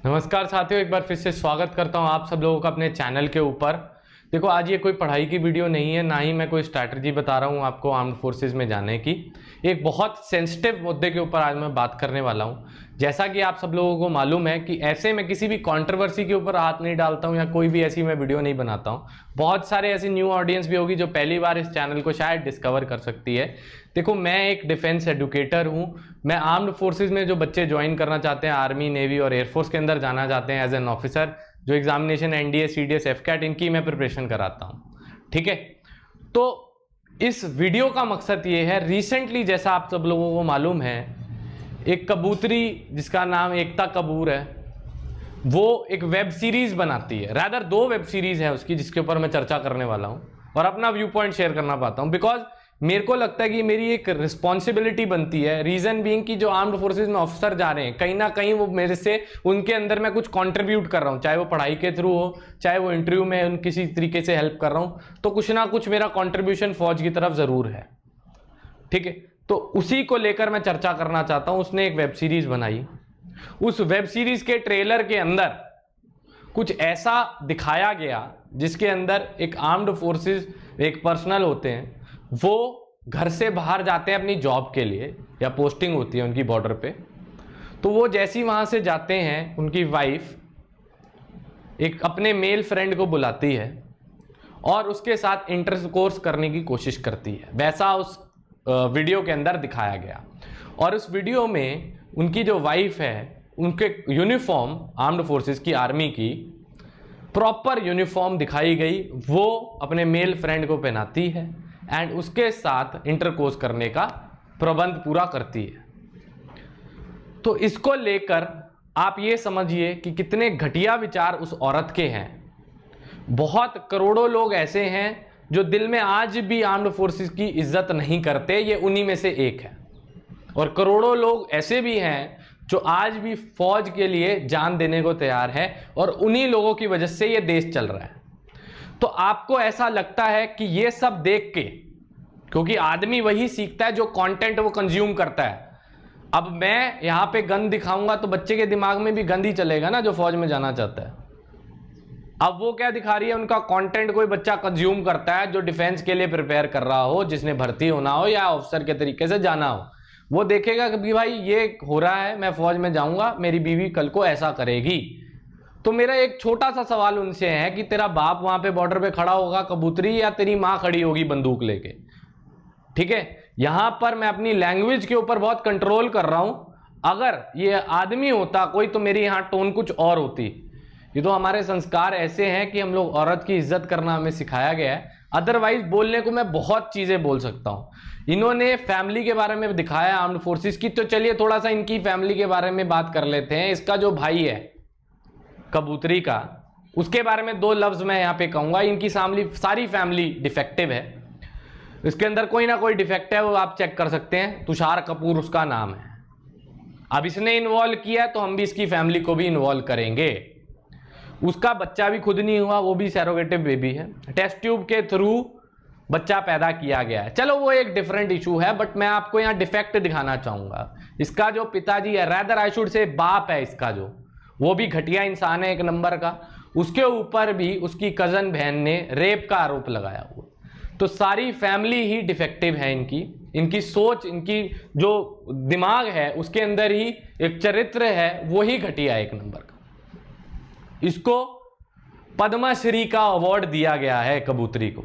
नमस्कार साथियों, एक बार फिर से स्वागत करता हूं आप सब लोगों का अपने चैनल के ऊपर। देखो, आज ये कोई पढ़ाई की वीडियो नहीं है, ना ही मैं कोई स्ट्रैटेजी बता रहा हूं आपको आर्म्ड फोर्सेस में जाने की। एक बहुत सेंसिटिव मुद्दे के ऊपर आज मैं बात करने वाला हूं। जैसा कि आप सब लोगों को मालूम है कि ऐसे मैं किसी भी कंट्रोवर्सी के ऊपर हाथ नहीं डालता हूं या कोई भी ऐसी मैं वीडियो नहीं बनाता हूं। बहुत सारे ऐसी न्यू ऑडियंस भी होगी जो पहली बार इस चैनल को शायद डिस्कवर कर सकती है। देखो, मैं एक डिफेंस एडुकेटर हूं। मैं आर्म्ड फोर्सेस में जो बच्चे ज्वाइन करना चाहते हैं, आर्मी, नेवी और एयरफोर्स के अंदर जाना चाहते हैं एज एन ऑफिसर, जो एग्जामिनेशन एनडीए, सीडीएस, एफकैट, इनकी मैं प्रिपरेशन कराता हूं। ठीक है, तो इस वीडियो का मकसद ये है, रिसेंटली जैसा आप सब लोगों को मालूम है, एक कबूतरी जिसका नाम एकता कपूर है, वो एक वेब सीरीज बनाती है। रादर दो वेब सीरीज है उसकी, जिसके ऊपर मैं चर्चा करने वाला हूं और अपना व्यू पॉइंट शेयर करना पाता हूं। बिकॉज मेरे को लगता है कि मेरी एक रिस्पॉन्सिबिलिटी बनती है। रीजन बीइंग कि जो आर्म्ड फोर्सेज में ऑफिसर जा रहे हैं, कहीं ना कहीं वो मेरे से, उनके अंदर मैं कुछ कंट्रीब्यूट कर रहा हूं, चाहे वो पढ़ाई के थ्रू हो, चाहे वो इंटरव्यू में उन किसी तरीके से हेल्प कर रहा हूं, तो कुछ ना कुछ मेरा कंट्रीब्यूशन फौज की तरफ जरूर है। ठीक है, तो उसी को लेकर मैं चर्चा करना चाहता हूं। उसने एक वेब सीरीज बनाई। उस वेब सीरीज के ट्रेलर के अंदर कुछ ऐसा दिखाया गया जिसके अंदर एक आर्म्ड फोर्सेस, एक पर्सनल होते हैं, वो घर से बाहर जाते हैं अपनी जॉब के लिए, या पोस्टिंग होती है उनकी बॉर्डर पे। तो वो जैसी वहां से जाते हैं, उनकी वाइफ एक अपने मेल फ्रेंड को बुलाती है और उसके साथ इंटरकोर्स करने की कोशिश करती है। वैसा उस वीडियो के अंदर दिखाया गया। और उस वीडियो में उनकी जो वाइफ है, उनके यूनिफॉर्म, आर्म्ड फोर्सेस की, आर्मी की प्रॉपर यूनिफॉर्म दिखाई गई। वो अपने मेल फ्रेंड को पहनाती है एंड उसके साथ इंटरकोर्स करने का प्रबंध पूरा करती है। तो इसको लेकर आप ये समझिए कि कितने घटिया विचार उस औरत के हैं। बहुत करोड़ों लोग ऐसे हैं जो दिल में आज भी आर्म्ड फोर्सेस की इज्जत नहीं करते, ये उन्हीं में से एक है। और करोड़ों लोग ऐसे भी हैं जो आज भी फौज के लिए जान देने को तैयार है, और उन्हीं लोगों की वजह से ये देश चल रहा है। तो आपको ऐसा लगता है कि ये सब देख के, क्योंकि आदमी वही सीखता है जो कंटेंट वो कंज्यूम करता है। अब मैं यहां पे गन दिखाऊंगा तो बच्चे के दिमाग में भी गंद ही चलेगा ना, जो फौज में जाना चाहता है। अब वो क्या दिखा रही है, उनका कंटेंट कोई बच्चा कंज्यूम करता है जो डिफेंस के लिए प्रिपेयर कर रहा हो, जिसने भर्ती होना हो या ऑफिसर के तरीके से जाना हो। वो देखेगा कि भाई ये हो रहा है, मैं फौज में जाऊंगा, मेरी बीवी कल को ऐसा करेगी। तो मेरा एक छोटा सा सवाल उनसे है कि तेरा बाप वहां पे बॉर्डर पे खड़ा होगा कबूतरी, या तेरी मां खड़ी होगी बंदूक लेके? ठीक है, यहां पर मैं अपनी लैंग्वेज के ऊपर बहुत कंट्रोल कर रहा हूं। अगर ये आदमी होता कोई, तो मेरी यहां टोन कुछ और होती। ये तो हमारे संस्कार ऐसे हैं कि हम लोग औरत की इज्जत करना हमें सिखाया गया है। अदरवाइज बोलने को मैं बहुत चीजें बोल सकता हूं। इन्होंने फैमिली के बारे में दिखाया आर्म्ड फोर्सेस की, तो चलिए थोड़ा सा इनकी फैमिली के बारे में बात कर लेते हैं। इसका जो भाई है कबूतरी का, उसके बारे में दो लफ्ज मैं यहां पे कहूंगा। इनकी सारी फैमिली डिफेक्टिव है। इसके अंदर कोई ना कोई डिफेक्ट है, वो आप चेक कर सकते हैं। तुषार कपूर उसका नाम है। अब इसने इन्वॉल्व किया तो हम भी इसकी फैमिली को भी इन्वॉल्व करेंगे। उसका बच्चा भी खुद नहीं हुआ, वो भी सैरोगेटिव बेबी है। टेस्ट ट्यूब के थ्रू बच्चा पैदा किया गया है। चलो वो एक डिफरेंट इशू है, बट मैं आपको यहाँ डिफेक्ट दिखाना चाहूंगा। इसका जो पिताजी है, रैदर आई शुड से बाप है इसका, जो वो भी घटिया इंसान है एक नंबर का। उसके ऊपर भी उसकी कजन बहन ने रेप का आरोप लगाया हुआ। तो सारी फैमिली ही डिफेक्टिव है इनकी। इनकी सोच, इनकी जो दिमाग है, उसके अंदर ही एक चरित्र है, वो ही घटिया एक नंबर का। इसको पद्मश्री का अवार्ड दिया गया है कबूतरी को।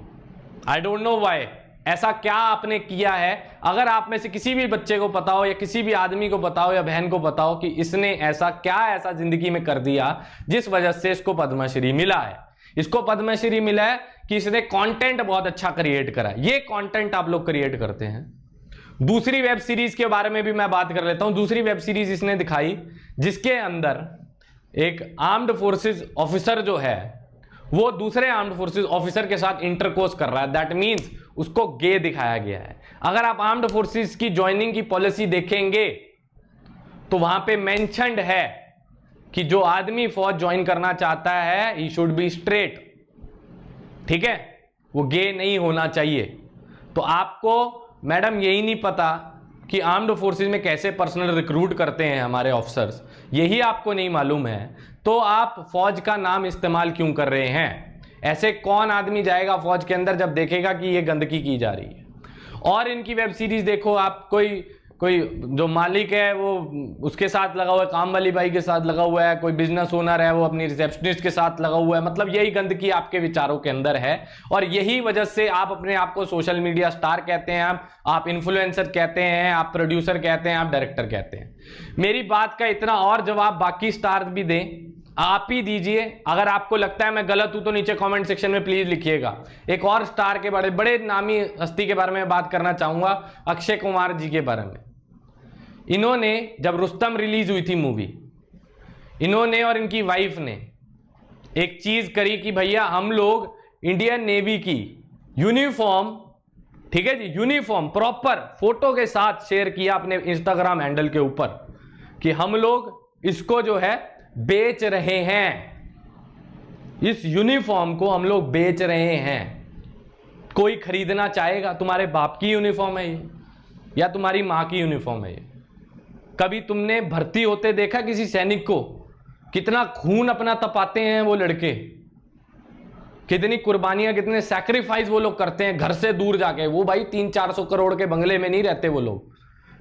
I don't know why. ऐसा क्या आपने किया है? अगर आप में से किसी भी बच्चे को पता हो, या किसी भी आदमी को पता हो, या बहन को पता हो कि इसने ऐसा जिंदगी में कर दिया जिस वजह से इसको पद्मश्री मिला है। इसको पद्मश्री मिला है कि इसने कंटेंट बहुत अच्छा क्रिएट करा है। ये कंटेंट आप लोग क्रिएट करते हैं। दूसरी वेब सीरीज के बारे में भी मैं बात कर लेता हूं। दूसरी वेब सीरीज इसने दिखाई जिसके अंदर एक आर्म्ड फोर्सेस ऑफिसर जो है, वो दूसरे आर्म्ड फोर्सेस ऑफिसर के साथ इंटरकोर्स कर रहा है। दैट मींस उसको गे दिखाया गया है। अगर आप आर्म्ड फोर्सेस की ज्वाइनिंग की पॉलिसी देखेंगे तो वहां पे मेंशन्ड है कि जो आदमी फौज ज्वाइन करना चाहता है, ही शुड बी स्ट्रेट। ठीक है, वो गे नहीं होना चाहिए। तो आपको मैडम यही नहीं पता कि आर्म्ड फोर्सेस में कैसे पर्सनल रिक्रूट करते हैं हमारे ऑफिसर्स, यही आपको नहीं मालूम है तो आप फौज का नाम इस्तेमाल क्यों कर रहे हैं? ऐसे कौन आदमी जाएगा फौज के अंदर जब देखेगा कि ये गंदगी की जा रही है? और इनकी वेब सीरीज देखो आप, कोई जो मालिक है वो उसके साथ लगा हुआ है, काम वाली बाई के साथ लगा हुआ है, कोई बिजनेस ओनर है वो अपनी रिसेप्शनिस्ट के साथ लगा हुआ है। मतलब यही गंदगी आपके विचारों के अंदर है और यही वजह से आप अपने आप को सोशल मीडिया स्टार कहते हैं, आप इन्फ्लुएंसर कहते हैं, आप प्रोड्यूसर कहते हैं, आप डायरेक्टर कहते हैं। मेरी बात का इतना और जवाब बाकी स्टार भी दें, आप ही दीजिए। अगर आपको लगता है मैं गलत हूं तो नीचे कमेंट सेक्शन में प्लीज लिखिएगा। एक और स्टार के बड़े बड़े नामी हस्ती के बारे में बात करना चाहूंगा, अक्षय कुमार जी के बारे में। इन्होंने जब रुस्तम रिलीज हुई थी मूवी, इन्होंने और इनकी वाइफ ने एक चीज करी कि भैया हम लोग इंडियन नेवी की यूनिफॉर्म, ठीक है जी, यूनिफॉर्म प्रॉपर फोटो के साथ शेयर किया अपने इंस्टाग्राम हैंडल के ऊपर कि हम लोग इसको जो है बेच रहे हैं, इस यूनिफॉर्म को हम लोग बेच रहे हैं। कोई खरीदना चाहेगा? तुम्हारे बाप की यूनिफॉर्म है ये या तुम्हारी मां की यूनिफॉर्म है ये? कभी तुमने भर्ती होते देखा किसी सैनिक को? कितना खून अपना तपाते हैं वो लड़के, कितनी कुर्बानियां, कितने सैक्रिफाइस वो लोग करते हैं घर से दूर जाके। वो भाई 300-400 करोड़ के बंगले में नहीं रहते वो लोग,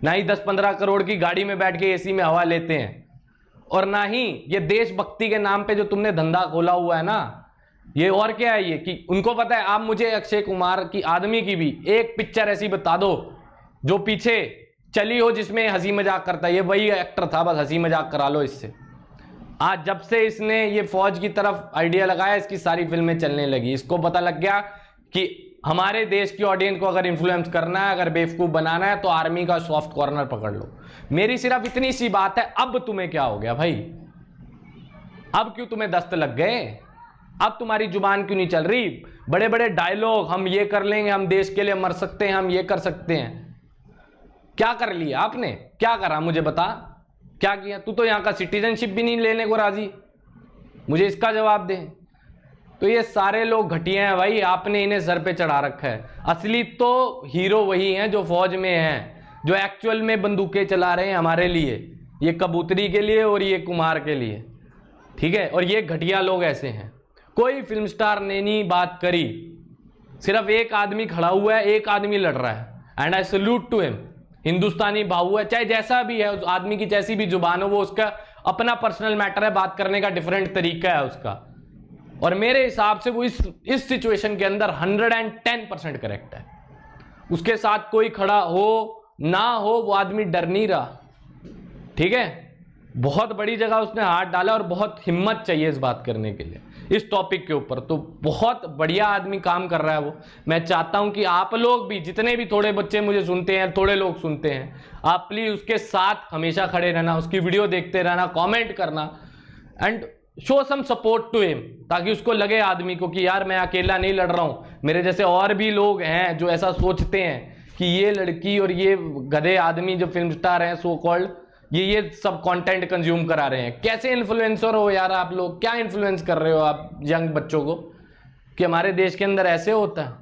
ना ही 10-15 करोड़ की गाड़ी में बैठ के एसी में हवा लेते हैं, और ना ही ये देशभक्ति के नाम पे जो तुमने धंधा खोला हुआ है ना, ये और क्या है ये कि उनको पता है। आप मुझे अक्षय कुमार की आदमी की भी एक पिक्चर ऐसी बता दो जो पीछे चली हो जिसमें हंसी मजाक करता है, ये वही एक्टर था, बस हंसी मजाक करा लो इससे। आज जब से इसने ये फौज की तरफ आइडिया लगाया, इसकी सारी फिल्में चलने लगी। इसको पता लग गया कि हमारे देश की ऑडियंस को अगर इन्फ्लुएंस करना है, अगर बेवकूफ बनाना है, तो आर्मी का सॉफ्ट कॉर्नर पकड़ लो। मेरी सिर्फ इतनी सी बात है, अब तुम्हें क्या हो गया भाई? अब क्यों तुम्हें दस्त लग गए? अब तुम्हारी जुबान क्यों नहीं चल रही? बड़े बड़े डायलॉग, हम ये कर लेंगे, हम देश के लिए मर सकते हैं, हम ये कर सकते हैं। क्या कर लिया आपने? क्या करा मुझे बता, क्या किया? तू तो यहां का सिटीजनशिप भी नहीं लेने को राजी, मुझे इसका जवाब दे। तो ये सारे लोग घटिया हैं भाई, आपने इन्हें सर पे चढ़ा रखा है। असली तो हीरो वही हैं जो फौज में हैं, जो एक्चुअल में बंदूकें चला रहे हैं हमारे लिए, ये कबूतरी के लिए और ये कुमार के लिए, ठीक है। और ये घटिया लोग ऐसे हैं। कोई फिल्म स्टार ने नहीं बात करी, सिर्फ एक आदमी खड़ा हुआ है, एक आदमी लड़ रहा है, and I salute to him. हिंदुस्तानी भाव है, चाहे जैसा भी है, उस आदमी की जैसी भी जुबान हो, वो उसका अपना पर्सनल मैटर है, बात करने का डिफरेंट तरीका है उसका। और मेरे हिसाब से वो इस सिचुएशन के अंदर 110% करेक्ट है। उसके साथ कोई खड़ा हो ना हो, वो आदमी डर नहीं रहा, ठीक है। बहुत बड़ी जगह उसने हाथ डाला और बहुत हिम्मत चाहिए इस बात करने के लिए, इस टॉपिक के ऊपर। तो बहुत बढ़िया आदमी काम कर रहा है वो। मैं चाहता हूं कि आप लोग भी, जितने भी थोड़े बच्चे मुझे सुनते हैं, थोड़े लोग सुनते हैं, आप प्लीज उसके साथ हमेशा खड़े रहना, उसकी वीडियो देखते रहना, कमेंट करना, and show some support to him, ताकि उसको लगे आदमी को कि यार मैं अकेला नहीं लड़ रहा हूं, मेरे जैसे और भी लोग हैं जो ऐसा सोचते हैं कि ये लड़की और ये गधे आदमी जो फिल्म स्टार हैं सो कॉल्ड, ये सब कंटेंट कंज्यूम करा रहे हैं। कैसे इन्फ्लुएंसर हो यार आप लोग? क्या इन्फ्लुएंस कर रहे हो आप यंग बच्चों को कि हमारे देश के अंदर ऐसे होता है?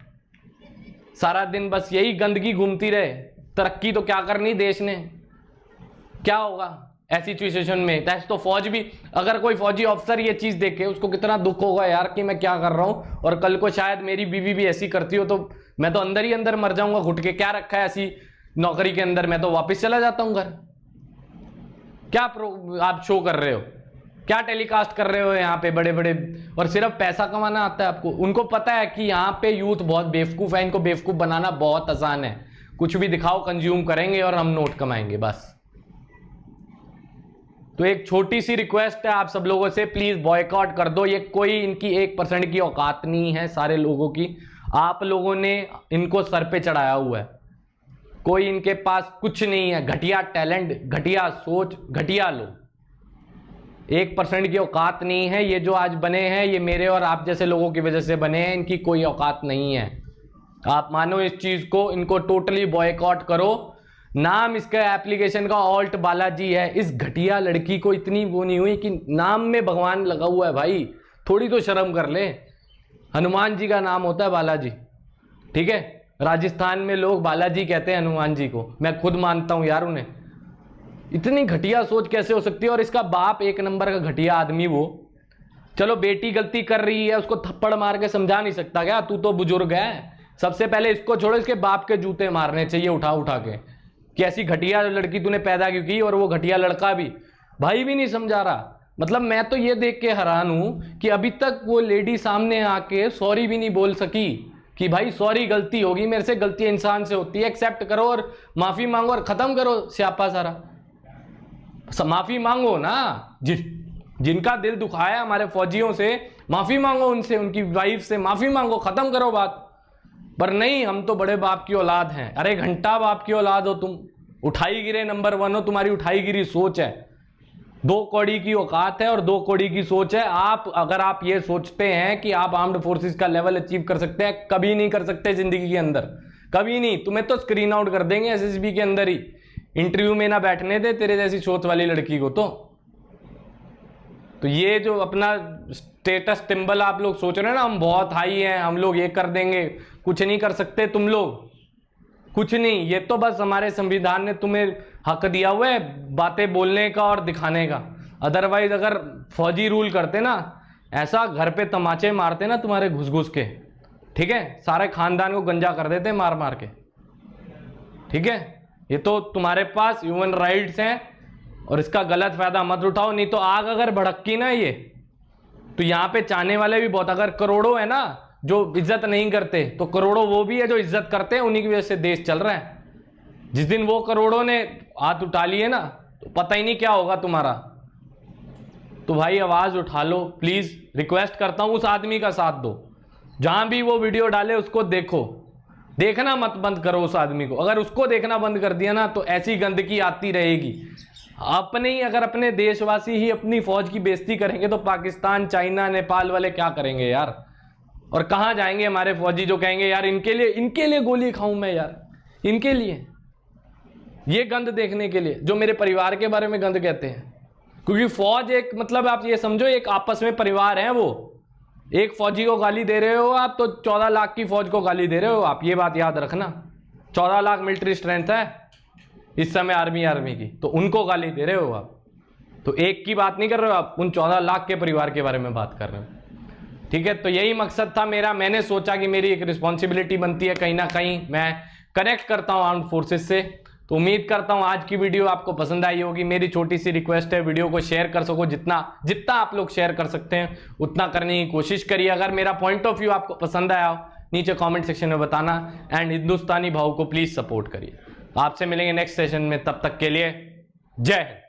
सारा दिन बस यही गंदगी घूमती रहे। तरक्की तो क्या करनी देश ने, क्या होगा ऐसी सिचुएशन में? तो फौज भी, अगर कोई फौजी ऑफिसर ये चीज देखे, उसको कितना दुख होगा यार कि मैं क्या कर रहा हूं, और कल को शायद मेरी बीवी भी ऐसी करती हो तो मैं तो अंदर ही अंदर मर जाऊंगा घुट के। क्या रखा है ऐसी नौकरी के अंदर? मैं तो वापस चला जाता हूं घर। क्या आप शो कर रहे हो, क्या टेलीकास्ट कर रहे हो यहाँ पे बड़े बड़े, और सिर्फ पैसा कमाना आता है आपको। उनको पता है कि यहाँ पे यूथ बहुत बेवकूफ है, इनको बेवकूफ बनाना बहुत आसान है। कुछ भी दिखाओ, कंज्यूम करेंगे और हम नोट कमाएंगे बस। तो एक छोटी सी रिक्वेस्ट है आप सब लोगों से, प्लीज बॉयकॉट कर दो। ये कोई इनकी 1% की औकात नहीं है सारे लोगों की। आप लोगों ने इनको सर पे चढ़ाया हुआ है, कोई इनके पास कुछ नहीं है। घटिया टैलेंट, घटिया सोच, घटिया लोग। 1% की औकात नहीं है। ये जो आज बने हैं, ये मेरे और आप जैसे लोगों की वजह से बने हैं, इनकी कोई औकात नहीं है। आप मानो इस चीज को, इनको टोटली बॉयकॉट करो। नाम इसका एप्लीकेशन का ऑल्ट बालाजी है। इस घटिया लड़की को इतनी वो नहीं हुई कि नाम में भगवान लगा हुआ है भाई, थोड़ी तो शर्म कर ले। हनुमान जी का नाम होता है बालाजी, ठीक है। राजस्थान में लोग बालाजी कहते हैं हनुमान जी को, मैं खुद मानता हूं यार उन्हें। इतनी घटिया सोच कैसे हो सकती है? और इसका बाप एक नंबर का घटिया आदमी वो। चलो बेटी गलती कर रही है, उसको थप्पड़ मार के समझा नहीं सकता क्या? तू तो बुजुर्ग है। सबसे पहले इसको छोड़ो, इसके बाप के जूते मारने चाहिए उठा उठा के कि ऐसी घटिया लड़की तूने पैदा क्यों की। और वो घटिया लड़का भी भाई भी नहीं समझा रहा। मतलब मैं तो ये देख के हैरान हूं कि अभी तक वो लेडी सामने आके सॉरी भी नहीं बोल सकी कि भाई सॉरी, गलती होगी मेरे से, गलती इंसान से होती है, एक्सेप्ट करो और माफी मांगो और खत्म करो स्यापा सारा। माफी मांगो ना, जिनका दिल दुखाया हमारे फौजियों से, माफी मांगो उनसे, उनकी वाइफ से माफी मांगो, खत्म करो बात। पर नहीं, हम तो बड़े बाप की औलाद हैं। अरे घंटा बाप की औलाद हो तुम, उठाई गिरे नंबर 1 हो, तुम्हारी उठाई गिरी सोच है। 2 कौड़ी की औकात है और 2 कौड़ी की सोच है। आप अगर आप ये सोचते हैं कि आप आर्म्ड फोर्सेस का लेवल अचीव कर सकते हैं, कभी नहीं कर सकते जिंदगी के अंदर, कभी नहीं। तुम्हें तो स्क्रीन आउट कर देंगे एसएसबी के अंदर ही, इंटरव्यू में ना बैठने दे तेरे जैसी सोच वाली लड़की को। तो ये जो अपना स्टेटस सिंबल आप लोग सोच रहे हैं ना, हम बहुत हाई हैं, हम लोग ये कर देंगे, कुछ नहीं कर सकते तुम लोग, कुछ नहीं। ये तो बस हमारे संविधान ने तुम्हें हक दिया हुआ है बातें बोलने का और दिखाने का। अदरवाइज अगर फौजी रूल करते ना, ऐसा घर पे तमाचे मारते ना तुम्हारे घुस घुस के, ठीक है, सारे खानदान को गंजा कर देते मार मार के, ठीक है। ये तो तुम्हारे पास ह्यूमन राइट्स हैं और इसका गलत फायदा मत उठाओ। नहीं तो आग अगर भड़की ना ये, तो यहाँ पे चाहने वाले भी बहुत, अगर करोड़ों है ना जो इज्जत नहीं करते, तो करोड़ों वो भी है जो इज्जत करते हैं, उन्हीं की वजह से देश चल रहा है। जिस दिन वो करोड़ों ने हाथ उठा लिए ना, तो पता ही नहीं क्या होगा तुम्हारा। तो भाई आवाज उठा लो प्लीज, रिक्वेस्ट करता हूं, उस आदमी का साथ दो। जहां भी वो वीडियो डाले उसको देखो, देखना मत बंद करो उस आदमी को। अगर उसको देखना बंद कर दिया ना, तो ऐसी गंदगी आती रहेगी। अपने ही अगर अपने देशवासी ही अपनी फौज की बेइज्जती करेंगे, तो पाकिस्तान, चाइना, नेपाल वाले क्या करेंगे यार? और कहां जाएंगे हमारे फौजी जो कहेंगे यार इनके लिए गोली खाऊं मैं यार, इनके लिए, ये गंद देखने के लिए, जो मेरे परिवार के बारे में गंद कहते हैं। क्योंकि फौज एक, मतलब आप ये समझो एक आपस में परिवार है। वो एक फौजी को गाली दे रहे हो आप, तो 14 लाख की फौज को गाली दे रहे हो आप, ये बात याद रखना। 14 लाख मिलिट्री स्ट्रेंथ है इस समय आर्मी की, तो उनको गाली दे रहे हो आप। तो एक की बात नहीं कर रहे हो आप, उन 14 लाख के परिवार के बारे में बात कर रहे हो, ठीक है। तो यही मकसद था मेरा। मैंने सोचा कि मेरी एक रिस्पॉन्सिबिलिटी बनती है, कहीं ना कहीं मैं कनेक्ट करता हूं आर्म्ड फोर्सेस से। तो उम्मीद करता हूं आज की वीडियो आपको पसंद आई होगी। मेरी छोटी सी रिक्वेस्ट है, वीडियो को शेयर कर सको, जितना आप लोग शेयर कर सकते हैं उतना करने की कोशिश करिए। अगर मेरा पॉइंट ऑफ व्यू आपको पसंद आया हो, नीचे कमेंट सेक्शन में बताना। एंड हिंदुस्तानी भाव को प्लीज सपोर्ट करिए। आपसे मिलेंगे नेक्स्ट सेशन में, तब तक के लिए जय हिंद।